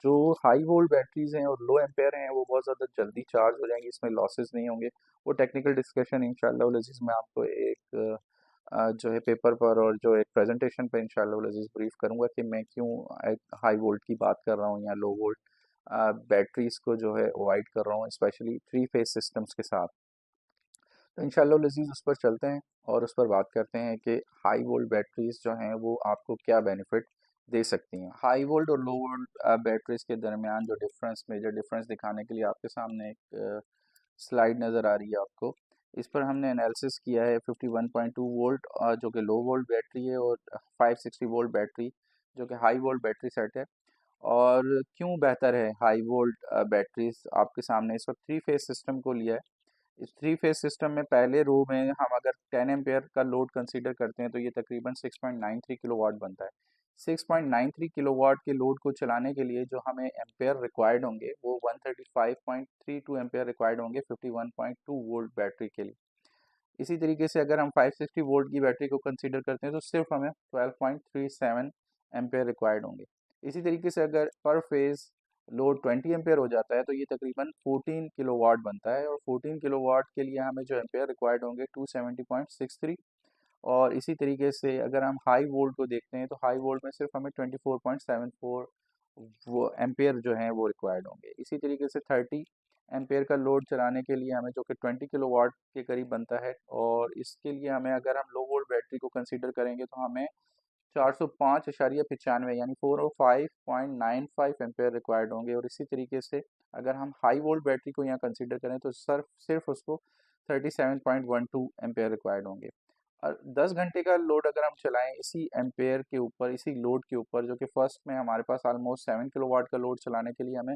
जो high volt batteries हैं और लो एम्पेयर हैं वो बहुत ज़्यादा जल्दी चार्ज हो जाएंगी, इसमें लॉसेस नहीं होंगे। वो टेक्निकल डिस्कशन इंशाल्लाह उल अज़ीज़ मैं आपको एक जो है पेपर पर और जो एक प्रेजेंटेशन पे इंशाल्लाह उल अज़ीज़ ब्रीफ करूंगा कि मैं क्यों एक हाई वोल्ट की बात कर रहा हूँ या लो वोल्ट बैटरीज को जो है अवॉइड कर रहा हूँ, स्पेशली थ्री फेज सिस्टम्स के साथ। तो इंशाल्लाह लजीज उस पर चलते हैं और उस पर बात करते हैं कि हाई वोल्ट बैटरीज जो हैं वो आपको क्या बेनिफिट दे सकती हैं। हाई वोल्ट और लो वोल्ट बैटरीज के दरमियान जो डिफरेंस, मेजर डिफरेंस दिखाने के लिए आपके सामने एक स्लाइड नज़र आ रही है आपको। इस पर हमने एनालिसिस किया है 51.2 वोल्ट जो कि लो वोल्ट बैटरी है, और 560 वोल्ट बैटरी जो कि हाई वोल्ट बैटरी सेट है। और क्यों बेहतर है हाई वोल्ट बैटरीज आपके सामने इस वक्त थ्री फेज सिस्टम को लिया है। इस थ्री फेज सिस्टम में पहले रो में हम अगर 10 एम्पेयर का लोड कंसीडर करते हैं तो ये तकरीबन 6.93 किलोवाट बनता है। 6.93 किलोवाट के लोड को चलाने के लिए जो हमें एम्पेयर रिक्वायर्ड होंगे वो 135.32 एम्पेयर रिक्वायर्ड होंगे 51.2 वोल्ट बैटरी के लिए। इसी तरीके से अगर हम 560 वोल्ट की बैटरी को कंसीडर करते हैं तो सिर्फ हमें 12.37 एम्पेयर रिक्वायर्ड होंगे। इसी तरीके से अगर पर फेज लोड 20 एम्पेयर हो जाता है तो ये तकरीबन 14 किलोवाट बनता है, और 14 किलोवाट के लिए हमें जो एम्पेयर रिक्वायर्ड होंगे 270.63। और इसी तरीके से अगर हम हाई वोल्ट को देखते हैं तो हाई वोल्ट में सिर्फ हमें 24.74 वो एम्पेयर जो हैं वो रिक्वायर्ड होंगे। इसी तरीके से 30 एम्पेयर का लोड चलाने के लिए हमें जो कि 20 किलोवाट के करीब बनता है, और इसके लिए हमें अगर हम लो वोल्ट बैटरी को कंसीडर करेंगे तो हमें 405.95 यानी 405.95 एम्पेयर रिक्वायर्ड होंगे। और इसी तरीके से अगर हम हाई वोल्ट बैटरी को यहाँ कंसीडर करें तो सिर्फ सिर्फ उसको 37.12 एम्पेयर रिक्वायर्ड होंगे। और 10 घंटे का लोड अगर हम चलाएं इसी एम्पेयर के ऊपर, इसी लोड के ऊपर, जो कि फर्स्ट में हमारे पास ऑलमोस्ट 7 किलोवाट का लोड चलाने के लिए हमें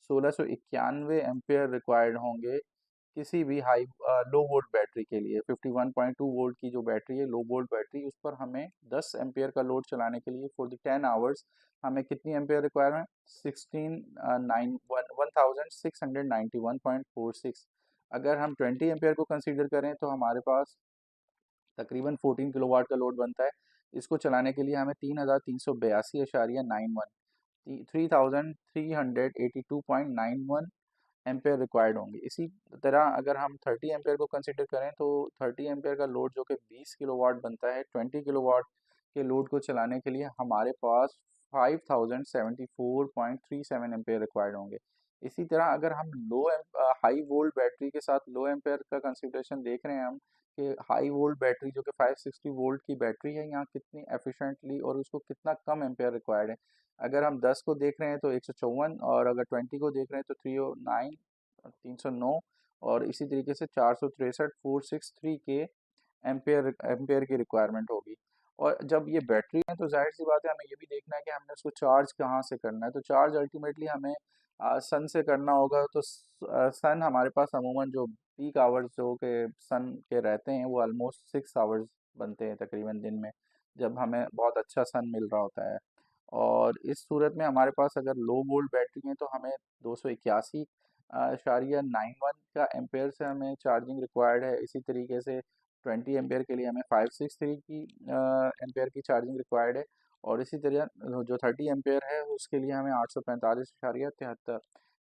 1691 एम्पेयर रिक्वायर्ड होंगे। किसी भी हाई लो वोल्ट बैटरी के लिए 51.2 वोल्ट की जो बैटरी है लो वोल्ट बैटरी, उस पर हमें 10 एम्पेयर का लोड चलाने के लिए फॉर द 10 आवर्स हमें कितनी एम्पेयर रिक्वायर है? 1691.46। अगर हम 20 एम्पेयर को कंसीडर करें तो हमारे पास तकरीबन 14 किलोवाट का लोड बनता है। इसको चलाने के लिए हमें 3382.91 3382.91 एम्पेयर रिक्वायर्ड होंगे। इसी तरह अगर हम 30 एम्पेयर को कंसीडर करें तो 30 एम्पेयर का लोड जो कि 20 किलोवाट बनता है, 20 किलोवाट के लोड को चलाने के लिए हमारे पास 5074.37 एम्पेयर रिक्वायर्ड होंगे। इसी तरह अगर हम हाई वोल्ट बैटरी के साथ लो एम्पेयर का कंसिडरेशन देख रहे हैं हम कि हाई वोल्ट बैटरी जो कि 560 वोल्ट की बैटरी है यहाँ कितनी एफिशिएंटली और उसको कितना कम एम्पेयर रिक्वायर्ड है। अगर हम 10 को देख रहे हैं तो 154, और अगर 20 को देख रहे हैं तो 309, 309, और इसी तरीके से 463 463 के एम्पेयर एम्पेयर की रिक्वायरमेंट होगी। और जब ये बैटरी है तो जाहिर सी बात है हमें ये भी देखना है कि हमने उसको चार्ज कहाँ से करना है। तो चार्ज अल्टीमेटली हमें सन से करना होगा। तो सन हमारे पास अमूमन जो पीक आवर्स जो के सन के रहते हैं वो ऑलमोस्ट 6 आवर्स बनते हैं तकरीबन दिन में, जब हमें बहुत अच्छा सन मिल रहा होता है। और इस सूरत में हमारे पास अगर लो वोल्ट बैटरी है तो हमें 281.91 का एम्पेयर से हमें चार्जिंग रिक्वायर्ड है। इसी तरीके से 20 एम्पेयर के लिए हमें 563 की एम्पेयर की चार्जिंग रिक्वायर्ड है। और इसी तरह जो 30 एम्पेयर है उसके लिए हमें 845.73।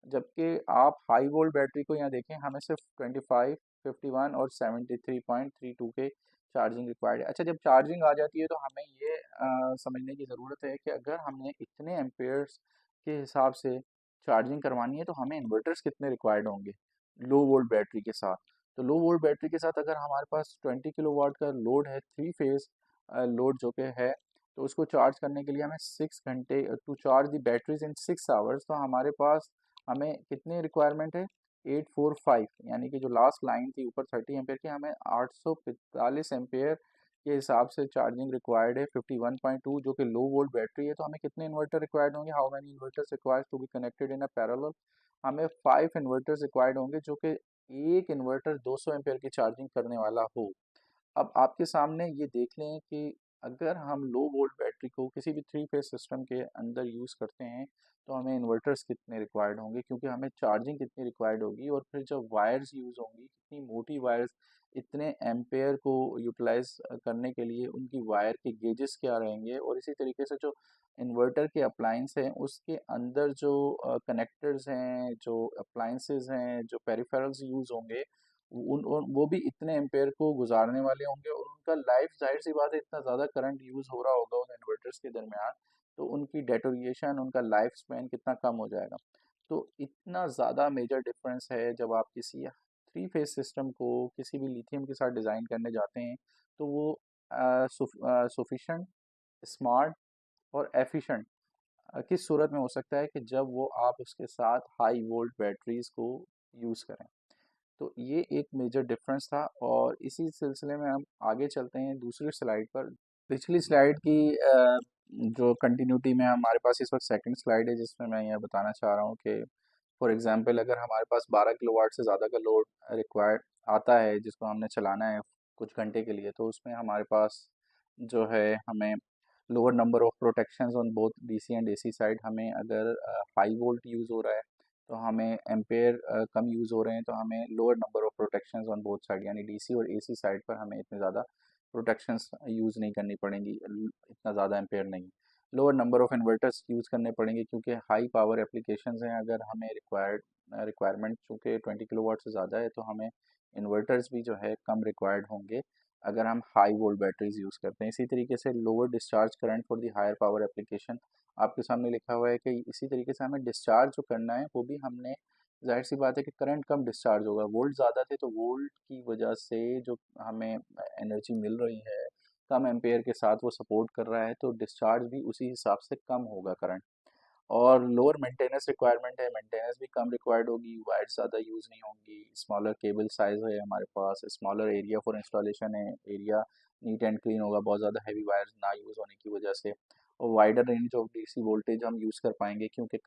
जबकि आप हाई वोल्ट बैटरी को यहाँ देखें हमें सिर्फ 25, 51 और 73.32 के चार्जिंग रिक्वायर्ड है। अच्छा, जब चार्जिंग आ जाती है तो हमें ये समझने की ज़रूरत है कि अगर हमने इतने एम्पेयर्स के हिसाब से चार्जिंग करवानी है तो हमें इन्वर्टर्स कितने रिक्वायर्ड होंगे लो वोल्ट बैटरी के साथ। तो लो वोल्ट बैटरी के साथ अगर हमारे पास 20 किलोवाट का लोड है, थ्री फेज लोड जो कि है, तो उसको चार्ज करने के लिए हमें 6 घंटे to charge the batteries in 6 hours. तो हमारे पास हमें कितनी रिक्वायरमेंट है? 845, यानी कि जो लास्ट लाइन थी ऊपर 30 एम्पेयर की, हमें 845 एम्पेयर के हिसाब से चार्जिंग रिक्वायर्ड है 51.2 जो कि लो वोल्ट बैटरी है। तो हमें कितने इन्वर्टर रिक्वायर्ड होंगे? How many inverters required to be connected in a parallel? हमें 5 इन्वर्टर्स रिक्वायर्ड होंगे, जो कि एक इन्वर्टर 200 एम्पेयर की चार्जिंग करने वाला हो। अब आपके सामने ये देख लें कि अगर हम लो वोल्ट बैटरी को किसी भी थ्री फेज सिस्टम के अंदर यूज़ करते हैं तो हमें इन्वर्टर्स कितने रिक्वायर्ड होंगे, क्योंकि हमें चार्जिंग कितनी रिक्वायर्ड होगी, और फिर जब वायर्स यूज़ होंगी कितनी मोटी वायर्स इतने एम्पेयर को यूटिलाइज करने के लिए उनकी वायर के गेजेस क्या रहेंगे, और इसी तरीके से जो इन्वर्टर के अप्लाइंस हैं उसके अंदर जो कनेक्टर्स हैं, जो अप्लाइंसेस हैं, जो पेरिफेरल्स यूज़ होंगे, वो भी इतने एम्पेयर को गुजारने वाले होंगे, और उनका लाइफ जाहिर सी बात है इतना ज़्यादा करंट यूज़ हो रहा होगा उन इन्वर्टर्स के दरमियान, तो उनकी डेटोरिएशन, उनका लाइफ स्पैन कितना कम हो जाएगा। तो इतना ज़्यादा मेजर डिफरेंस है जब आप किसी थ्री फेज सिस्टम को किसी भी लिथियम के साथ डिज़ाइन करने जाते हैं, तो वो सफिशेंट, स्मार्ट और एफिशिएंट किस सूरत में हो सकता है कि जब वो आप उसके साथ हाई वोल्ट बैटरीज को यूज़ करें। तो ये एक मेजर डिफरेंस था, और इसी सिलसिले में हम आगे चलते हैं दूसरी स्लाइड पर। पिछली स्लाइड की जो कंटिन्यूटी में हमारे पास इस वक्त सेकंड स्लाइड है, जिसमें मैं यह बताना चाह रहा हूँ कि फॉर एग्जांपल अगर हमारे पास 12 किलोवाट से ज़्यादा का लोड रिक्वायर्ड आता है जिसको हमने चलाना है कुछ घंटे के लिए, तो उसमें हमारे पास जो है हमें lower number of protections on both DC and AC side, हमें अगर हाई वोल्ट यूज़ हो रहा है तो हमें एम्पेयर कम यूज़ हो रहे हैं, तो हमें lower number of protections on both side, यानी डीसी और एसी साइड पर हमें इतने ज़्यादा प्रोटेक्शंस यूज़ नहीं करनी पड़ेंगी, इतना ज़्यादा एम्पेयर नहीं। Lower number of inverters use करने पड़ेंगे क्योंकि हाई पावर एप्लीकेशंस हैं, अगर हमें रिक्वायरमेंट चूँकि 20 किलोवाट से ज़्यादा है, तो हमें इन्वर्टर्स भी जो है कम रिक्वायर्ड होंगे अगर हम हाई वोल्ट बैटरीज यूज़ करते हैं। इसी तरीके से lower discharge current for the higher power application, आपके सामने लिखा हुआ है कि इसी तरीके से हमें डिस्चार्ज जो करना है वो भी हमने, जाहिर सी बात है कि करंट कम डिस्चार्ज होगा, वोल्ट ज़्यादा थे तो वोल्ट की वजह से जो हमें एनर्जी मिल रही है कम एम्पेयर के साथ वो सपोर्ट कर रहा है, तो डिस्चार्ज भी उसी हिसाब से कम होगा करंट। और लोअर मेंटेनेंस रिक्वायरमेंट है, मेंटेनेंस भी कम रिक्वायर्ड होगी, वायर्स ज़्यादा यूज़ नहीं होंगी, स्मॉलर केबल साइज़ है हमारे पास, स्मॉलर एरिया फॉर इंस्टॉलेशन है, एरिया नीट एंड क्लीन होगा बहुत ज़्यादा हैवी वायर्स ना यूज़ होने की वजह से, और wider range of DC voltage हम यूज़ कर पाएंगे क्योंकि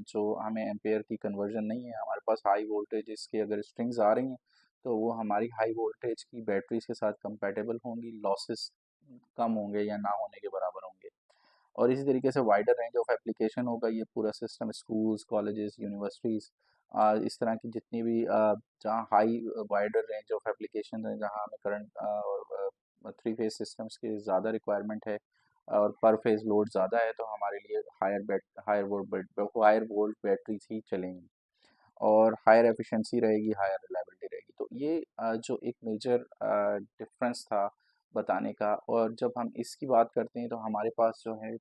जो हमें एम्पेयर की कन्वर्जन नहीं है हमारे पास, हाई वोल्टेज की अगर स्ट्रिंग्स आ रही हैं तो वो हमारी हाई वोल्टेज की बैटरीज के साथ कंपेटेबल होंगी, लॉसेस कम होंगे या ना होने के बराबर होंगे। और इसी तरीके से वाइडर रेंज ऑफ एप्लीकेशन होगा ये पूरा सिस्टम, स्कूल्स, कॉलेजेस, यूनिवर्सिटीज़, इस तरह की जितनी भी जहाँ high wider range of application है, जहाँ हमें करंट और थ्री फेज सिस्टम्स की ज़्यादा रिक्वायरमेंट है और पर फेज लोड ज़्यादा है, तो हमारे लिए हायर वोल्ट बैटरीज ही चलेंगी, और हायर एफिशिएंसी रहेगी, हायर रिलायबिलिटी रहेगी। तो ये जो एक मेजर डिफरेंस था बताने का। और जब हम इसकी बात करते हैं तो हमारे पास जो है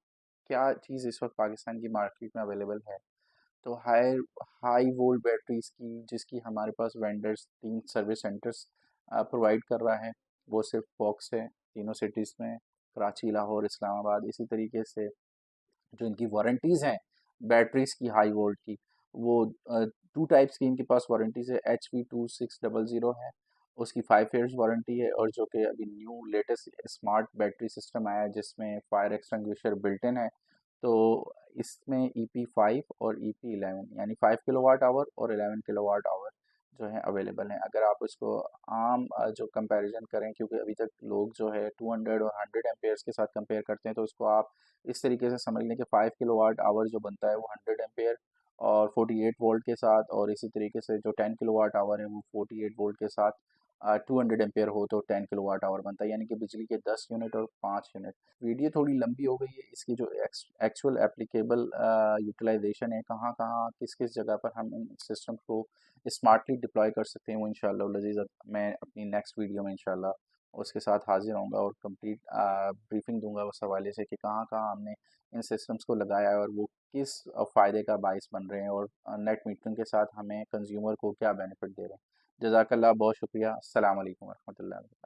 क्या चीज़ इस वक्त पाकिस्तान की मार्केट में अवेलेबल है, तो हाई वोल्ट बैटरीज की जिसकी हमारे पास वेंडर्स 3 सर्विस सेंटर्स प्रोवाइड कर रहा है, वो सिर्फ फॉक्स है तीनों सिटीज़ में, कराची, लाहौर, इस्लामाबाद। इसी तरीके से जो इनकी वारंटीज़ हैं बैटरीज की हाई वोल्ट की, वो 2 टाइप्स की इनके पास वारंटीज़ है, HV2600 है, उसकी 5 ईयर्स वारंटी है, और जो कि अभी new latest smart battery system आया है जिसमें फायर एक्सटिंग्विशर बिल्ट इन है, तो इसमें EP5 और EP11 यानी 5 किलोवाट आवर और 11 किलोवाट आवर जो है अवेलेबल हैं। अगर आप इसको आम जो कंपैरिजन करें, क्योंकि अभी तक लोग जो है 200 और 100 एम्पेयर्स के साथ कंपेयर करते हैं, तो इसको आप इस तरीके से समझ लें कि 5 किलोवाट आवर जो बनता है वो 100 एम्पेयर और 48 वोल्ट के साथ, और इसी तरीके से जो 10 किलोवाट आवर है वो 48 वोल्ट के साथ 200 एम्पेयर हो तो 10 किलोवाट आवर बनता है, यानी कि बिजली के 10 यूनिट और 5 यूनिट। वीडियो थोड़ी लंबी हो गई है, इसकी जो एक्चुअल एप्लीकेबल यूटिलाइजेशन है, कहाँ कहाँ किस किस जगह पर हम इन सिस्टम को स्मार्टली डिप्लॉय कर सकते हैं, वो इंशाल्लाह लजीज़ मैं अपनी नेक्स्ट वीडियो में इंशाल्लाह उसके साथ हाजिर होऊंगा और कंप्लीट ब्रीफिंग दूंगा उस हवाले से कि कहाँ कहाँ हमने इन सिस्टम्स को लगाया है और वो किस फ़ायदे का बायस बन रहे हैं, और नेट मीटरिंग के साथ हमें कंज्यूमर को क्या बेनिफिट दे रहे हैं। जज़ाकल्लाह, बहुत शुक्रिया। अस्सलाम वालेकुम रहमतुल्लाहि।